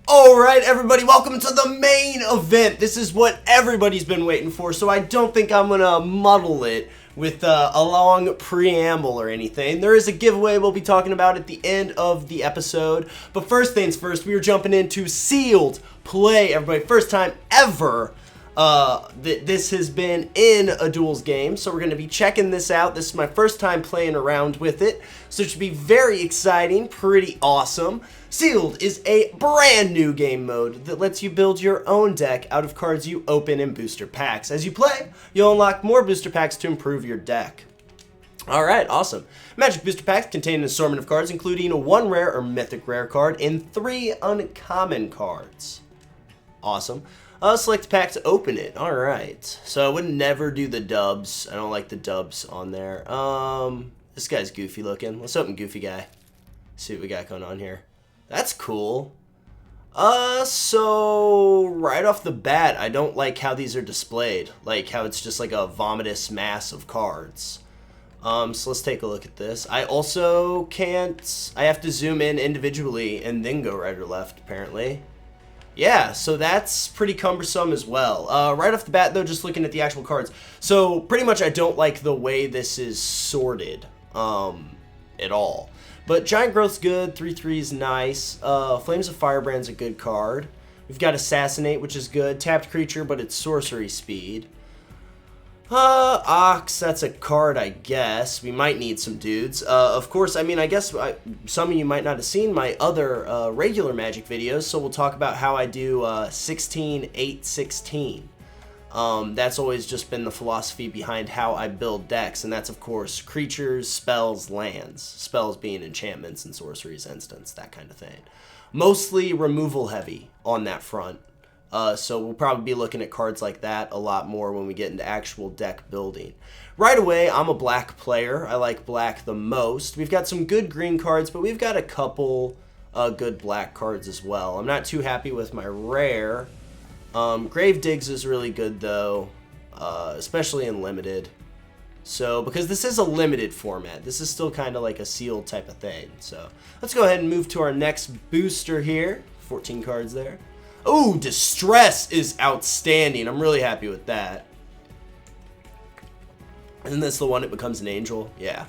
Alright everybody, welcome to the main event. This is what everybody's been waiting for, so I don't think I'm gonna muddle it with a long preamble or anything. There is a giveaway we'll be talking about at the end of the episode, but first things first, we are jumping into sealed play, everybody. First time ever this has been in a Duels game, so we're going to be checking this out. This is my first time playing around with it, so it should be very exciting, pretty awesome. Sealed is a brand new game mode that lets you build your own deck out of cards you open in booster packs. As you play, you'll unlock more booster packs to improve your deck. Alright, awesome. Magic booster packs contain an assortment of cards, including a 1 rare or mythic rare card and 3 uncommon cards. Awesome. Select pack to open it. Alright. So I would never do the dubs. I don't like the dubs on there. This guy's goofy looking. Let's open Goofy Guy. See what we got going on here. That's cool. So right off the bat, I don't like how these are displayed. Like how it's just like a vomitous mass of cards. So let's take a look at this. I also can't... I have to zoom in individually and then go right or left, apparently. Yeah, so that's pretty cumbersome as well. Right off the bat, though, just looking at the actual cards. So, pretty much I don't like the way this is sorted at all. But Giant Growth's good, 3/3 is nice. Flames of Firebrand's a good card. We've got Assassinate, which is good. Tapped creature, but it's sorcery speed. Ox, that's a card, I guess. We might need some dudes. Of course, I mean, I guess some of you might not have seen my other regular Magic videos, so we'll talk about how I do 16, 8, 16. That's always just been the philosophy behind how I build decks, and that's, of course, creatures, spells, lands. Spells being enchantments and sorceries, instants, that kind of thing. Mostly removal heavy on that front. So we'll probably be looking at cards like that a lot more when we get into actual deck building. Right away, I'm a black player. I like black the most. We've got some good green cards, but we've got a couple good black cards as well. I'm not too happy with my rare. Grave Digs is really good, though, especially in limited. So, because this is a limited format, this is still kind of like a sealed type of thing. So, let's go ahead and move to our next booster here. 14 cards there. Oh, Distress is outstanding. I'm really happy with that. Isn't this the one that becomes an angel? Yeah.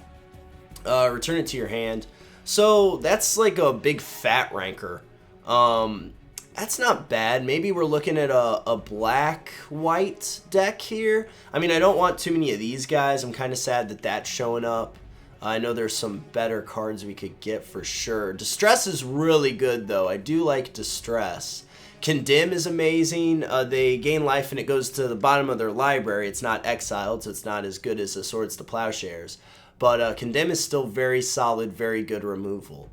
Return it to your hand. So that's like a big fat ranker. That's not bad. Maybe we're looking at a black-white deck here. I mean, I don't want too many of these guys. I'm kind of sad that that's showing up. I know there's some better cards we could get for sure. Distress is really good, though. I do like Distress. Condemn is amazing. They gain life and it goes to the bottom of their library. It's not exiled, so it's not as good as the Swords to Plowshares. But Condemn is still very solid, very good removal.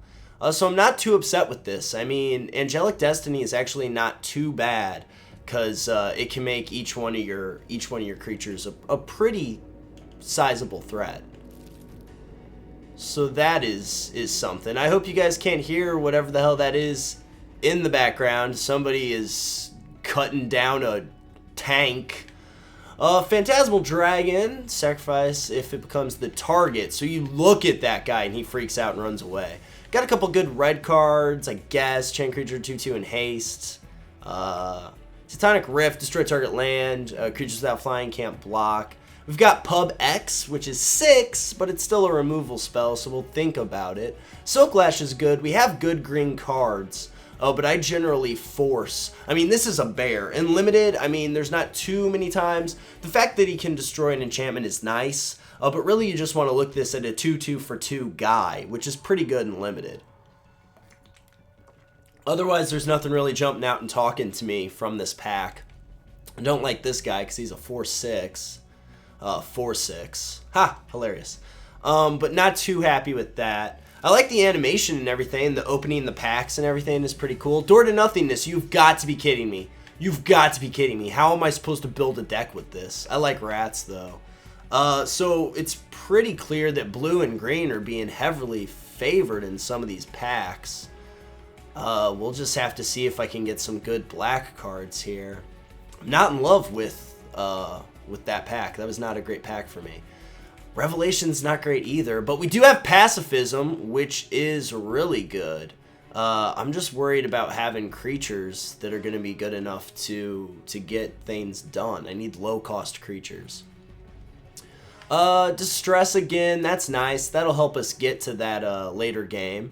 So I'm not too upset with this. I mean, Angelic Destiny is actually not too bad because it can make each one of your creatures a pretty sizable threat. So that is something. I hope you guys can't hear whatever the hell that is in the background. Somebody is cutting down a tank. Phantasmal Dragon, sacrifice if it becomes the target. So you look at that guy and he freaks out and runs away. Got a couple good red cards, I guess. Chain Creature 2/2 and haste. Tectonic Rift, destroy target land. Creatures without flying can't block. We've got Pub X, which is 6, but it's still a removal spell, so we'll think about it. Silk Lash is good. We have good green cards. But I generally force. I mean, this is a bear. In limited, I mean, there's not too many times. The fact that he can destroy an enchantment is nice. But really, you just want to look this at a 2/2 for 2 guy, which is pretty good in limited. Otherwise, there's nothing really jumping out and talking to me from this pack. I don't like this guy because he's a 4/6. 4/6. Ha! Hilarious. But not too happy with that. I like the animation and everything. The opening the packs and everything is pretty cool. Door to Nothingness. You've got to be kidding me. You've got to be kidding me. How am I supposed to build a deck with this? I like rats, though. So it's pretty clear that blue and green are being heavily favored in some of these packs. We'll just have to see if I can get some good black cards here. I'm not in love with that pack. That was not a great pack for me. Revelation's not great either, but we do have Pacifism, which is really good. I'm just worried about having creatures that are going to be good enough to get things done. I need low-cost creatures. Distress again, that's nice. That'll help us get to that later game.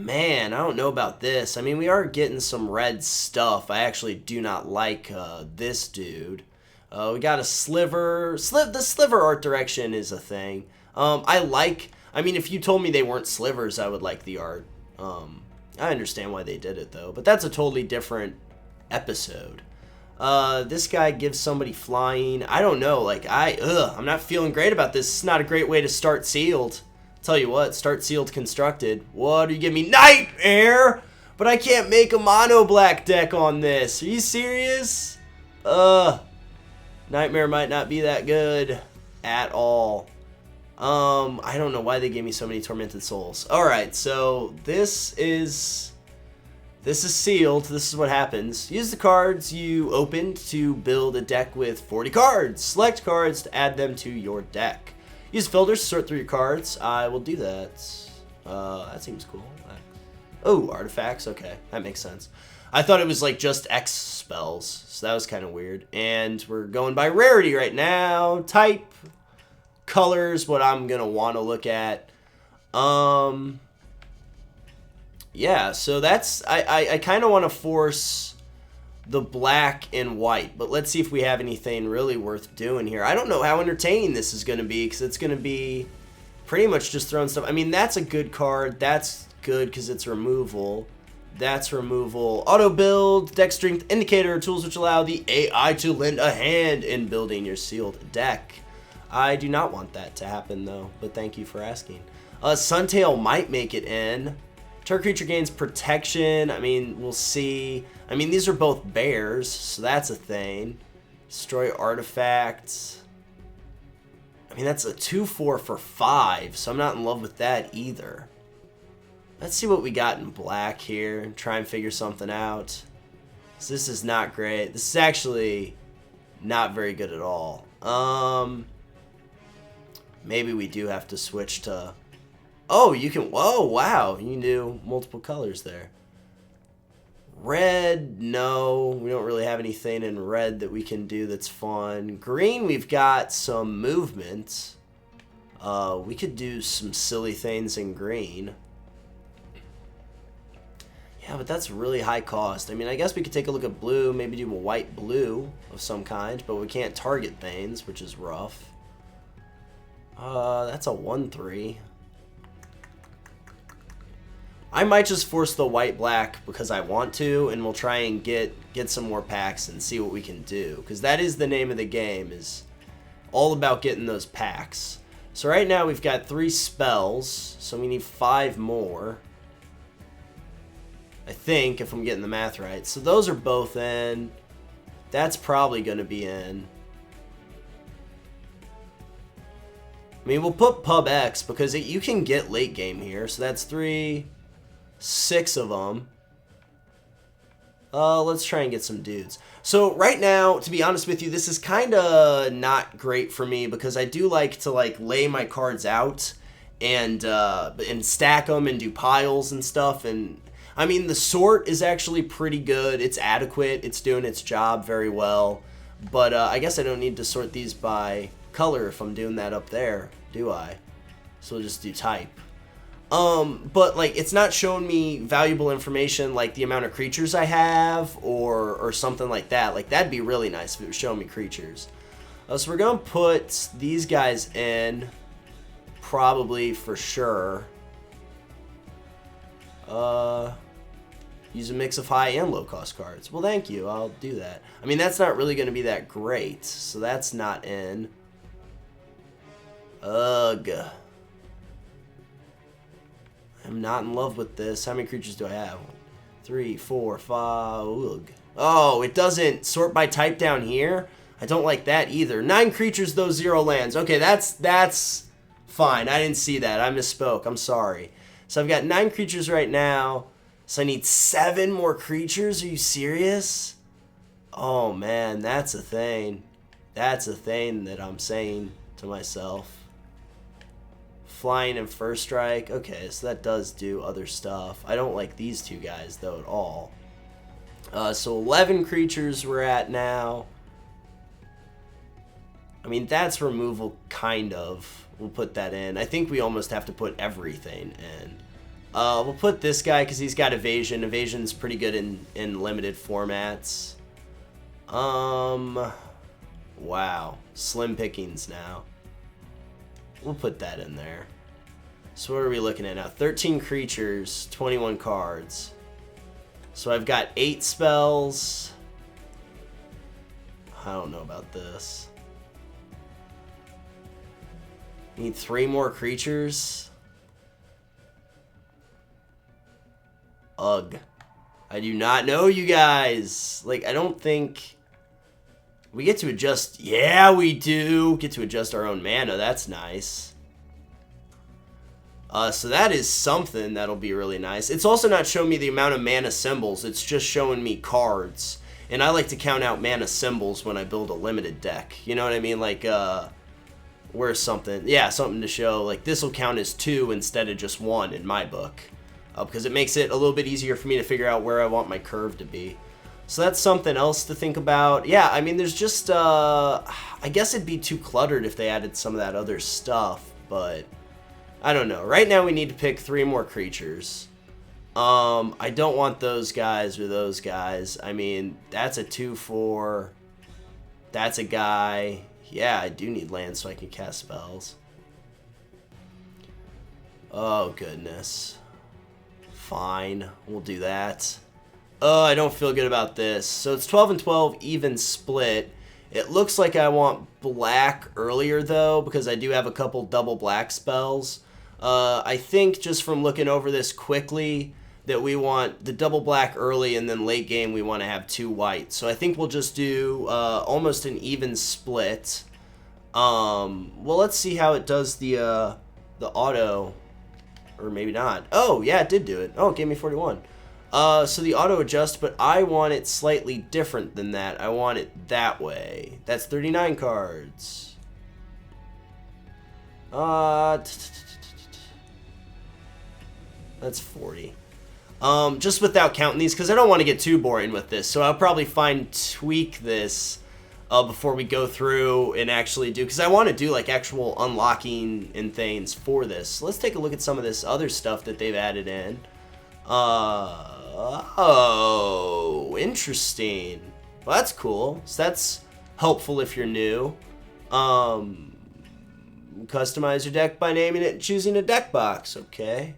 Man, I don't know about this. I mean, we are getting some red stuff. I actually do not like this dude. We got a sliver. The sliver art direction is a thing. I mean, if you told me they weren't slivers, I would like the art. I understand why they did it, though. But that's a totally different episode. This guy gives somebody flying. I don't know. Like, I'm not feeling great about this. It's not a great way to start sealed. Tell you what, start sealed constructed. What, are you giving me Nightmare? But I can't make a mono black deck on this. Are you serious? Nightmare might not be that good at all. I don't know why they gave me so many Tormented Souls. Alright, so this is sealed. This is what happens. Use the cards you opened to build a deck with 40 cards. Select cards to add them to your deck. Use filters to sort through your cards. I will do that. That seems cool. Oh, artifacts. Okay, that makes sense. I thought it was like just X spells, so that was kind of weird. And we're going by rarity right now. Type, colors, what I'm gonna want to look at. Yeah, so that's I kind of want to force the black and white, but let's see if we have anything really worth doing here. I don't know how entertaining this is going to be, because it's going to be pretty much just throwing stuff. I mean, that's a good card. That's good because it's removal. That's removal. Auto build, deck strength indicator, tools which allow the AI to lend a hand in building your sealed deck. I do not want that to happen, though, but thank you for asking. Suntail might make it in. Target creature gains protection. I mean, we'll see. I mean, these are both bears, so that's a thing. Destroy artifacts. I mean, that's a 2/4 for 5, so I'm not in love with that either. Let's see what we got in black here and try and figure something out. So this is not great. This is actually not very good at all. Maybe we do have to switch to... Oh, you can... Whoa, wow. You can do multiple colors there. Red, no. We don't really have anything in red that we can do that's fun. Green, we've got some movement. We could do some silly things in green. Yeah, but that's really high cost. I mean, I guess we could take a look at blue, maybe do a white-blue of some kind, but we can't target things, which is rough. That's a 1/3. I might just force the white-black because I want to, and we'll try and get some more packs and see what we can do. Because that is the name of the game, is all about getting those packs. So right now we've got 3 spells, so we need 5 more. I think, if I'm getting the math right. So those are both in. That's probably going to be in. I mean, we'll put Pub X because you can get late game here. So that's 3... 6 of them. Let's try and get some dudes. So right now, to be honest with you, this is kind of not great for me because I do like to lay my cards out and stack them and do piles and stuff. And I mean, the sort is actually pretty good. It's adequate. It's doing its job very well. But I guess I don't need to sort these by color if I'm doing that up there, do I? So we'll just do type. But it's not showing me valuable information like the amount of creatures I have or something like that. Like, that'd be really nice if it was showing me creatures. So we're gonna put these guys in, probably for sure. Use a mix of high and low cost cards. Well, thank you. I'll do that. I mean, that's not really gonna be that great, so that's not in. Ugh. I'm not in love with this. How many creatures do I have? 3, 4, 5. Ugh. Oh, it doesn't sort by type down here? I don't like that either. 9 creatures, though, 0 lands. Okay, that's fine. I didn't see that. I misspoke. I'm sorry. So I've got 9 creatures right now. So I need 7 more creatures? Are you serious? Oh, man, that's a thing. That's a thing that I'm saying to myself. Flying and first strike. Okay, so that does do other stuff. I don't like these two guys, though, at all. So 11 creatures we're at now. I mean, that's removal, kind of. We'll put that in. I think we almost have to put everything in. We'll put this guy because he's got evasion. Evasion's pretty good in limited formats. Wow. Slim pickings now. We'll put that in there. So what are we looking at now? 13 creatures, 21 cards. So I've got 8 spells. I don't know about this. Need 3 more creatures. Ugh. I do not know, you guys. Like, I don't think... We get to adjust... Yeah, we do. Get to adjust our own mana. That's nice. So that is something that'll be really nice. It's also not showing me the amount of mana symbols. It's just showing me cards. And I like to count out mana symbols when I build a limited deck. You know what I mean? Like, where's something? Yeah, something to show. Like, this will count as 2 instead of just 1 in my book. Because it makes it a little bit easier for me to figure out where I want my curve to be. So that's something else to think about. Yeah, I mean, there's just, I guess it'd be too cluttered if they added some of that other stuff, but I don't know. Right now we need to pick 3 more creatures. I don't want those guys or those guys. I mean, that's a 2/4. That's a guy. Yeah, I do need land so I can cast spells. Oh, goodness. Fine, we'll do that. Oh, I don't feel good about this. So it's 12 and 12, even split. It looks like I want black earlier, though, because I do have a couple double black spells. I think just from looking over this quickly that we want the double black early, and then late game we want to have 2 white. So I think we'll just do almost an even split. Well, let's see how it does the auto... Or maybe not. Oh, yeah, it did do it. Oh, it gave me 41. So the auto adjust, but I want it slightly different than that. I want it that way. That's 39 cards. That's 40. Just without counting these, because I don't want to get too boring with this. So I'll probably tweak this before we go through and actually do, because I want to do like actual unlocking and things for this. So let's take a look at some of this other stuff that they've added in. Oh, interesting. Well, that's cool. So that's helpful if you're new. Customize your deck by naming it and choosing a deck box. Okay.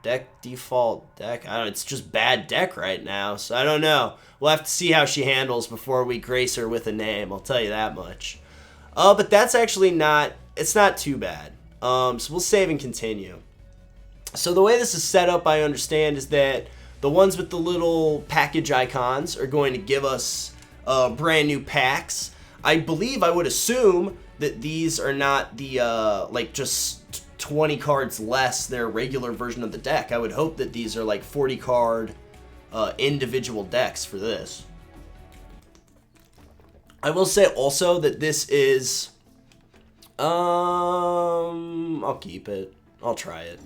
Deck default deck. I don't know, it's just bad deck right now, so I don't know. We'll have to see how she handles before we grace her with a name, I'll tell you that much. But that's actually not, it's not too bad. So we'll save and continue. So the way this is set up, I understand, is that the ones with the little package icons are going to give us brand new packs. I believe, I would assume that these are not the, like, just 20 cards less their regular version of the deck. I would hope that these are like 40 card individual decks for this. I will say also that this is I'll keep it. I'll try it.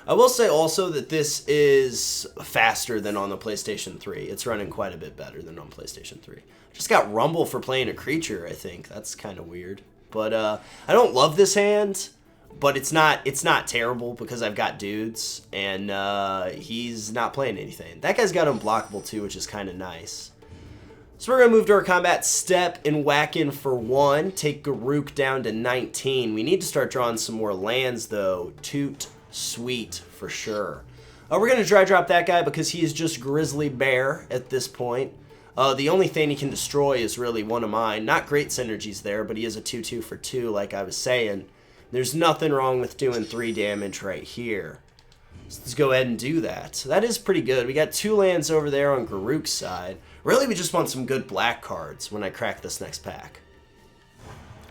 I will say also that this is faster than on the PlayStation 3. It's running quite a bit better than on PlayStation 3. Just got Rumble for playing a creature, I think. That's kind of weird. But I don't love this hand. But it's not terrible because I've got dudes, and he's not playing anything. That guy's got unblockable too, which is kind of nice. So we're going to move to our combat step and whack in for 1. Take Garruk down to 19. We need to start drawing some more lands, though. Toot sweet for sure. We're going to dry drop that guy because he is just Grizzly Bear at this point. The only thing he can destroy is really one of mine. Not great synergies there, but he is a 2/2 for 2, like I was saying. There's nothing wrong with doing 3 damage right here. So let's go ahead and do that. So that is pretty good. We got 2 lands over there on Garruk's side. Really, we just want some good black cards when I crack this next pack.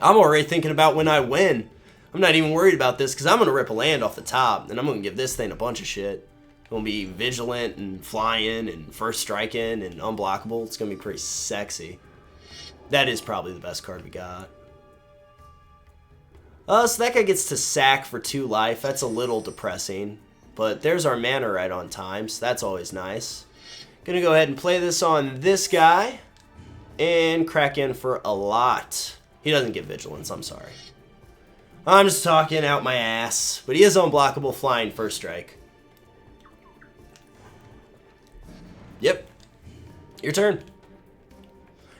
I'm already thinking about when I win. I'm not even worried about this because I'm going to rip a land off the top, and I'm going to give this thing a bunch of shit. I'm going to be vigilant and flying and first striking and unblockable. It's going to be pretty sexy. That is probably the best card we got. So that guy gets to sack for 2 life. That's a little depressing. But there's our mana right on time, so that's always nice. Gonna go ahead and play this on this guy. And crack in for a lot. He doesn't get Vigilance, I'm sorry. I'm just talking out my ass. But he is unblockable flying first strike. Yep. Your turn.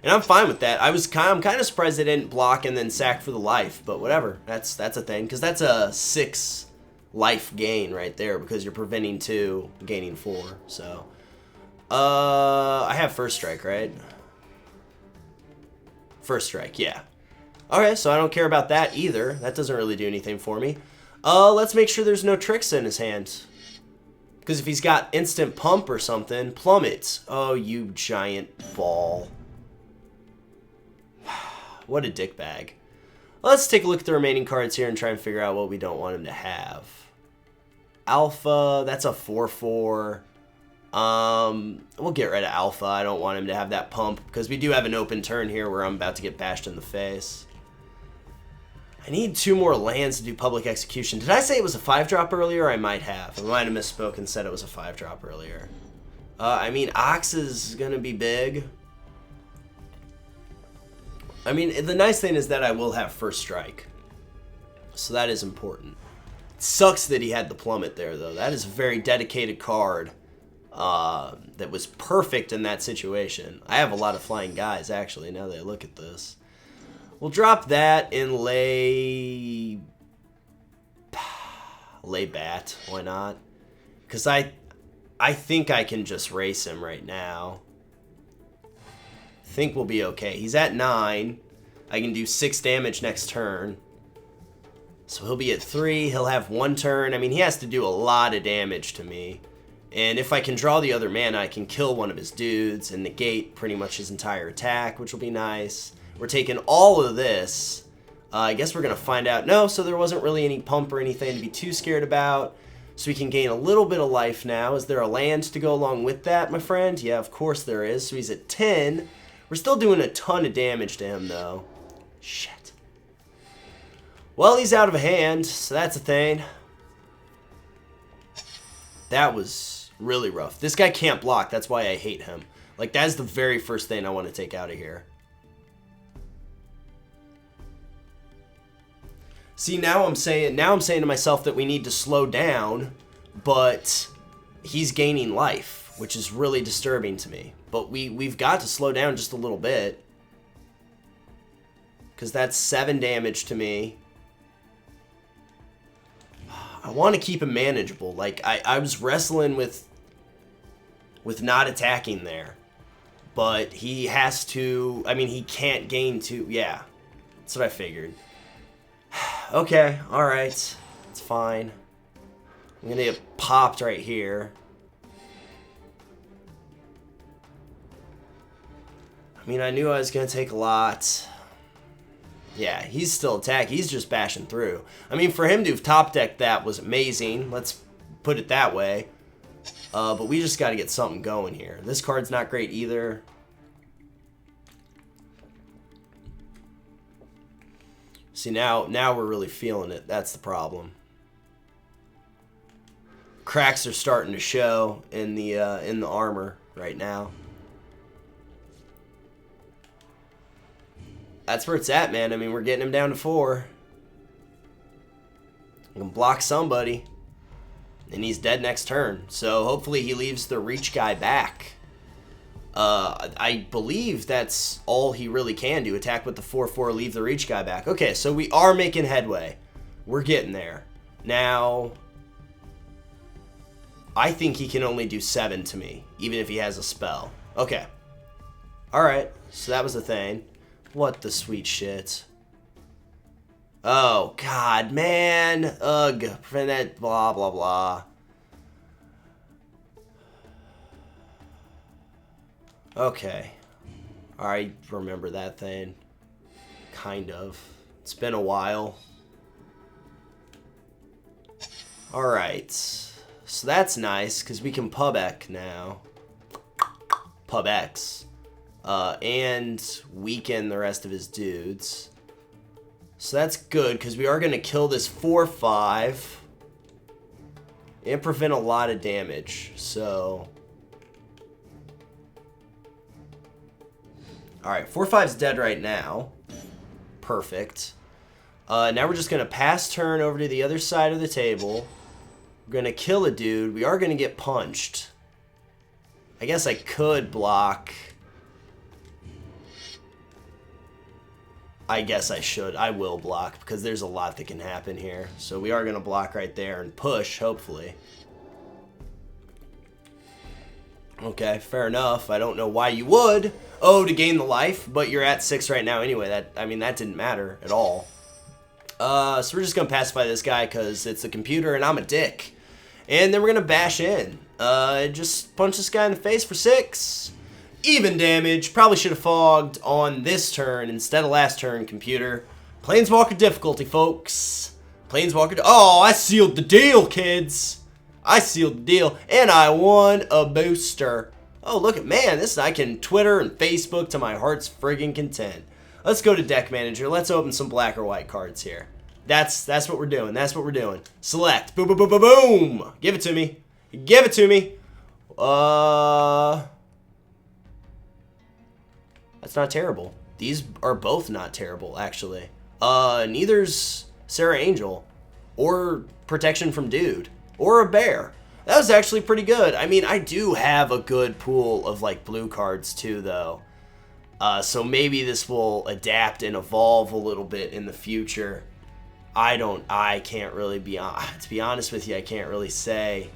And I'm fine with that. I'm kind of surprised they didn't block and then sack for the life, but whatever. That's a thing, because that's a 6 life gain right there, because you're preventing 2, gaining 4. So, I have first strike, right? First strike, yeah. Okay, so I don't care about that either. That doesn't really do anything for me. Let's make sure there's no tricks in his hand. Because if he's got instant pump or something, plummet. Oh, you giant ball. What a dickbag. Let's take a look at the remaining cards here and try and figure out what we don't want him to have. Alpha, that's a 4/4. We'll get rid of Alpha. I don't want him to have that pump because we do have an open turn here where I'm about to get bashed in the face. I need 2 more lands to do public execution. Did I say it was a 5-drop earlier? I might have. I might have misspoken and said it was a 5-drop earlier. I mean, Ox is going to be big. I mean, the nice thing is that I will have first strike. So that is important. It sucks that he had the plummet there, though. That is a very dedicated card that was perfect in that situation. I have a lot of flying guys, actually, now that I look at this. We'll drop that and lay bat. Why not? Because I think I can just race him right now. Think we'll be okay. He's at 9. I can do 6 damage next turn. So he'll be at 3. He'll have 1 turn. I mean, he has to do a lot of damage to me. And if I can draw the other mana, I can kill one of his dudes and negate pretty much his entire attack, which will be nice. We're taking all of this. I guess we're going to find out. No, so there wasn't really any pump or anything to be too scared about. So we can gain a little bit of life now. Is there a land to go along with that, my friend? Yeah, of course there is. So he's at 10. We're still doing a ton of damage to him, though. Shit. Well, he's out of hand, so that's a thing. That was really rough. This guy can't block. That's why I hate him. Like, that's the very first thing I want to take out of here. See, now I'm saying to myself that we need to slow down, but he's gaining life, which is really disturbing to me. But we've got to slow down just a little bit. Because that's 7 damage to me. I want to keep him manageable. Like, I was wrestling with not attacking there. But he has to... I mean, he can't gain 2... Yeah, that's what I figured. Okay, alright. It's fine. I'm going to get popped right here. I mean, I knew I was going to take a lot. Yeah, he's still attacking. He's just bashing through. I mean, for him to have top decked that was amazing. Let's put it that way. But we just got to get something going here. This card's not great either. See, now we're really feeling it. That's the problem. Cracks are starting to show in the armor right now. That's where it's at, man. I mean, we're getting him down to 4. We can block somebody. And he's dead next turn. So hopefully he leaves the reach guy back. I believe that's all he really can do. Attack with the 4/4, leave the reach guy back. Okay, so we are making headway. We're getting there. Now, I think he can only do 7 to me, even if he has a spell. Okay. Alright, so that was the thing. What the sweet shit. Oh, God, man. Ugh. Prevent that, blah, blah, blah. Okay. I remember that thing. Kind of. It's been a while. Alright. So that's nice, because we can pub X now. Pub X. And weaken the rest of his dudes. So that's good, because we are going to kill this 4/5 and prevent a lot of damage. So, alright, 4/5's dead right now. Perfect. Now we're just going to pass turn over to the other side of the table. We're going to kill a dude. We are going to get punched. I guess I could block. I guess I should. I will block, because there's a lot that can happen here. So we are going to block right there and push, hopefully. Okay, fair enough. I don't know why you would. Oh, to gain the life, but you're at 6 right now anyway. That didn't matter at all. So we're just going to pacify this guy because it's a computer and I'm a dick. And then we're going to bash in. Just punch this guy in the face for 6. Even damage. Probably should have fogged on this turn instead of last turn, computer. Planeswalker difficulty, folks. Planeswalker. Oh, I sealed the deal, kids. I sealed the deal. And I won a booster. Oh, look at, man, this I can Twitter and Facebook to my heart's friggin' content. Let's go to deck manager. Let's open some black or white cards here. That's what we're doing. That's what we're doing. Select. Boom, boom, boom, boom, boom. Give it to me. Give it to me. That's not terrible. These are both not terrible, actually. Neither's Sarah Angel, or Protection from Dude, or a Bear. That was actually pretty good. I mean, I do have a good pool of, like, blue cards, too, though. So maybe this will adapt and evolve a little bit in the future. I can't really to be honest with you, I can't really say.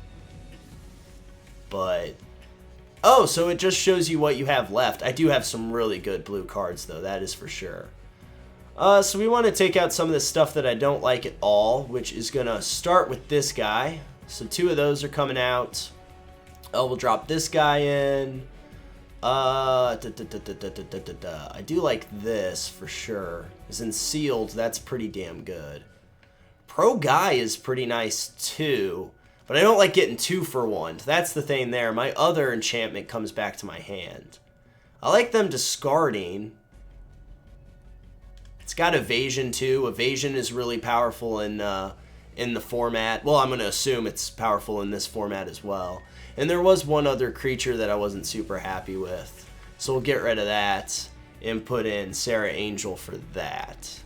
But, oh, so it just shows you what you have left. I do have some really good blue cards, though, that is for sure. So we want to take out some of the stuff that I don't like at all, which is going to start with this guy. So 2 of those are coming out. Oh, we'll drop this guy in. I do like this for sure. As in sealed, that's pretty damn good. Pro Guy is pretty nice too. But I don't like getting 2 for 1. That's the thing there. My other enchantment comes back to my hand. I like them discarding. It's got evasion too. Evasion is really powerful in the format. Well, I'm going to assume it's powerful in this format as well. And there was one other creature that I wasn't super happy with. So we'll get rid of that and put in Sarah Angel for that.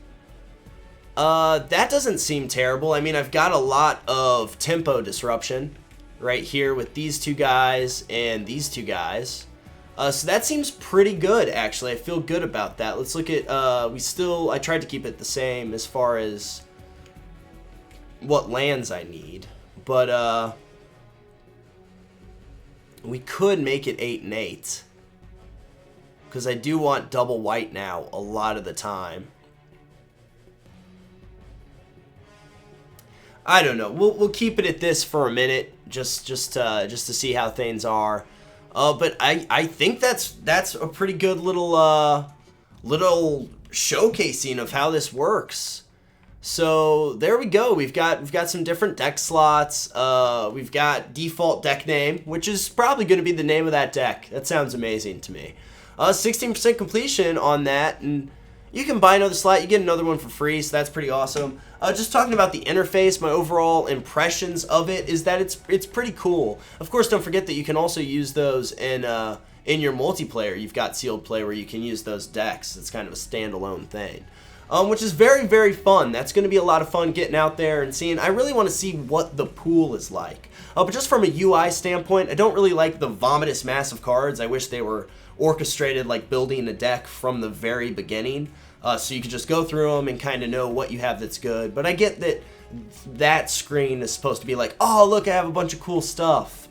That doesn't seem terrible. I mean, I've got a lot of tempo disruption right here with these 2 guys and these 2 guys. So that seems pretty good, actually. I feel good about that. Let's look at, I tried to keep it the same as far as what lands I need. But, we could make it 8 and 8. Because I do want double white now a lot of the time. I don't know. We'll keep it at this for a minute, just to see how things are. But I think that's a pretty good little showcasing of how this works. So there we go. We've got some different deck slots. We've got default deck name, which is probably going to be the name of that deck. That sounds amazing to me. 16% completion on that, and you can buy another slot. You get another one for free, so that's pretty awesome. Just talking about the interface, my overall impressions of it is that it's pretty cool. Of course, don't forget that you can also use those in your multiplayer. You've got sealed play where you can use those decks. It's kind of a standalone thing, which is very, very fun. That's going to be a lot of fun getting out there and seeing. I really want to see what the pool is like. But just from a UI standpoint, I don't really like the vomitous mass of cards. I wish they were orchestrated like building a deck from the very beginning. So you can just go through them and kind of know what you have that's good. But I get that screen is supposed to be like, oh, look, I have a bunch of cool stuff.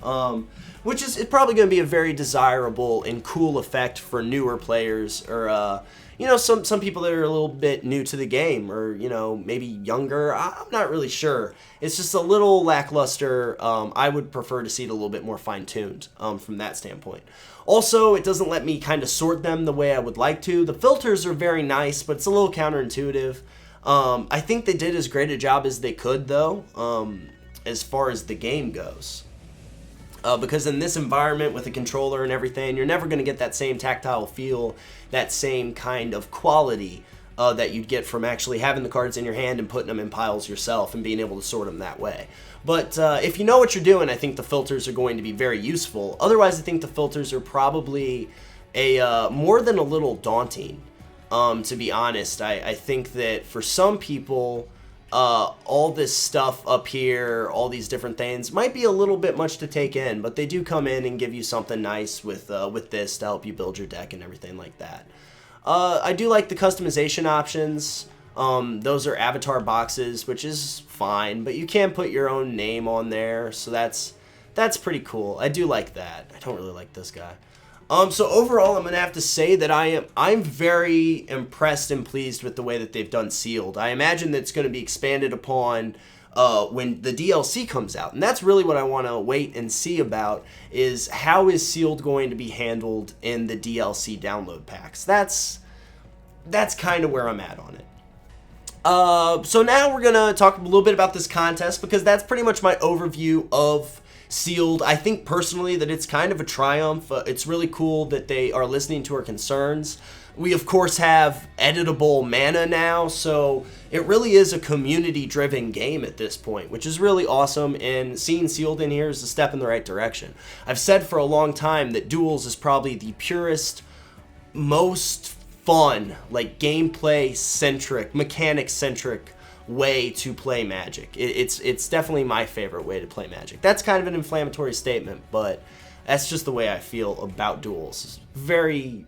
Which is probably going to be a very desirable and cool effect for newer players or, you know, some people that are a little bit new to the game or, you know, maybe younger. I'm not really sure. It's just a little lackluster. I would prefer to see it a little bit more fine-tuned from that standpoint. Also, it doesn't let me kind of sort them the way I would like to. The filters are very nice, but it's a little counterintuitive. I think they did as great a job as they could, though, as far as the game goes. Because in this environment with a controller and everything, you're never going to get that same tactile feel, that same kind of quality that you'd get from actually having the cards in your hand and putting them in piles yourself and being able to sort them that way. But if you know what you're doing, I think the filters are going to be very useful. Otherwise, I think the filters are probably more than a little daunting, to be honest. I think that for some people, all this stuff up here, all these different things, might be a little bit much to take in, but they do come in and give you something nice with this to help you build your deck and everything like that. I do like the customization options. Those are avatar boxes, which is fine, but you can put your own name on there, so that's pretty cool. I do like that. I don't really like this guy. So overall, I'm gonna have to say that I'm very impressed and pleased with the way that they've done Sealed. I imagine that it's going to be expanded upon when the DLC comes out, and that's really what I want to wait and see about, is how is Sealed going to be handled in the DLC download packs. That's kind of where I'm at on it. So now we're gonna talk a little bit about this contest, because that's pretty much my overview of Sealed. I think personally that it's kind of a triumph. It's really cool that they are listening to our concerns. We of course have editable mana now, so it really is a community-driven game at this point, which is really awesome, and seeing Sealed in here is a step in the right direction. I've said for a long time that Duels is probably the purest, most fun, like gameplay-centric, mechanic-centric way to play Magic. It's definitely my favorite way to play Magic. That's kind of an inflammatory statement, but that's just the way I feel about Duels. Very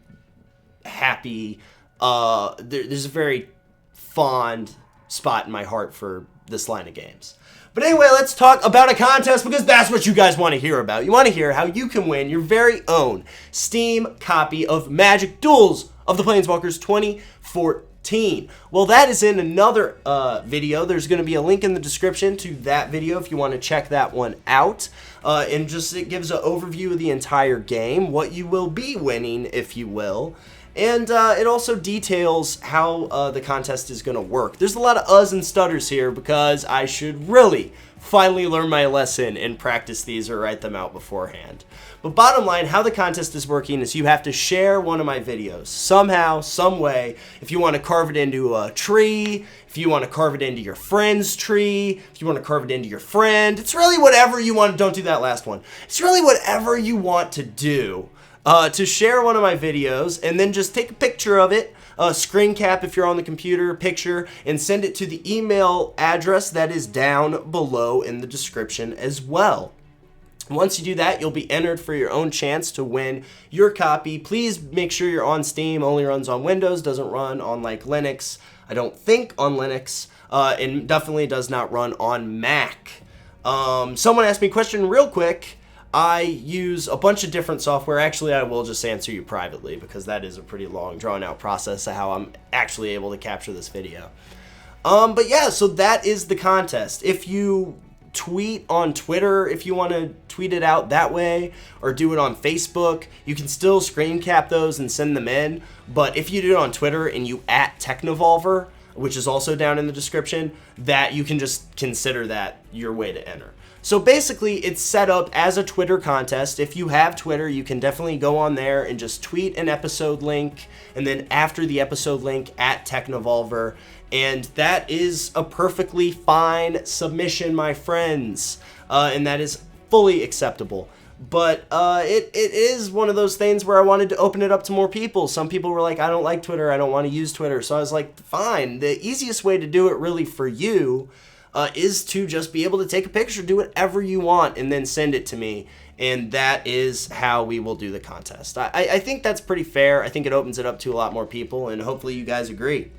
happy. There's a very fond spot in my heart for this line of games. But anyway, let's talk about a contest, because that's what you guys want to hear about. You want to hear how you can win your very own Steam copy of Magic Duels of the Planeswalkers 2014. Well, that is in another video. There's going to be a link in the description to that video if you want to check that one out. And just it gives an overview of the entire game, what you will be winning, if you will. And it also details how the contest is going to work. There's a lot of uhs and stutters here, because I should really finally learn my lesson and practice these or write them out beforehand. But bottom line, how the contest is working is you have to share one of my videos somehow, some way. If you want to carve it into a tree, if you want to carve it into your friend's tree, if you want to carve it into your friend, it's really whatever you want. Don't do that last one. It's really whatever you want to do to share one of my videos, and then just take a picture of it, screen cap if you're on the computer, picture, and send it to the email address that is down below in the description as well. Once you do that, you'll be entered for your own chance to win your copy. Please make sure you're on Steam. Only runs on Windows, doesn't run on like Linux. I don't think on Linux, and definitely does not run on Mac. Someone asked me a question real quick. I use a bunch of different software. Actually, I will just answer you privately, because that is a pretty long, drawn-out process of how I'm actually able to capture this video. But yeah, so that is the contest. If you tweet on Twitter, if you want to tweet it out that way, or do it on Facebook, you can still screen cap those and send them in. But if you do it on Twitter and you @Technovolver, which is also down in the description, that you can just consider that your way to enter. So basically, it's set up as a Twitter contest. If you have Twitter, you can definitely go on there and just tweet an episode link, and then after the episode link, @Technovolver, and that is a perfectly fine submission, my friends, and that is fully acceptable. But it is one of those things where I wanted to open it up to more people. Some people were like, I don't like Twitter, I don't want to use Twitter. So I was like, fine. The easiest way to do it really for you is to just be able to take a picture, do whatever you want, and then send it to me. And that is how we will do the contest. I think that's pretty fair. I think it opens it up to a lot more people, and hopefully you guys agree.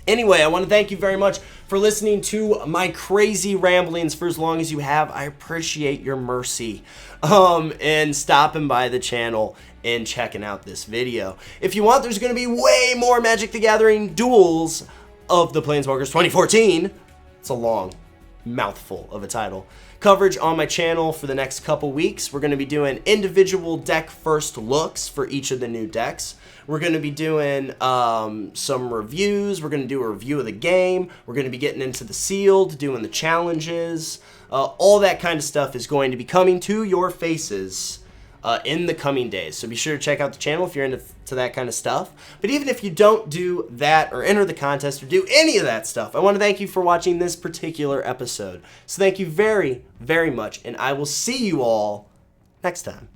Anyway, I want to thank you very much for listening to my crazy ramblings for as long as you have. I appreciate your mercy, and stopping by the channel and checking out this video. If you want, there's going to be way more Magic the Gathering Duels of the Planeswalkers 2014. It's a long mouthful of a title. Coverage on my channel for the next couple weeks. We're going to be doing individual deck first looks for each of the new decks. We're going to be doing some reviews. We're going to do a review of the game. We're going to be getting into the Sealed, doing the challenges. All that kind of stuff is going to be coming to your faces in the coming days. So be sure to check out the channel if you're into that kind of stuff. But even if you don't do that or enter the contest or do any of that stuff, I want to thank you for watching this particular episode. So thank you very, very much, and I will see you all next time.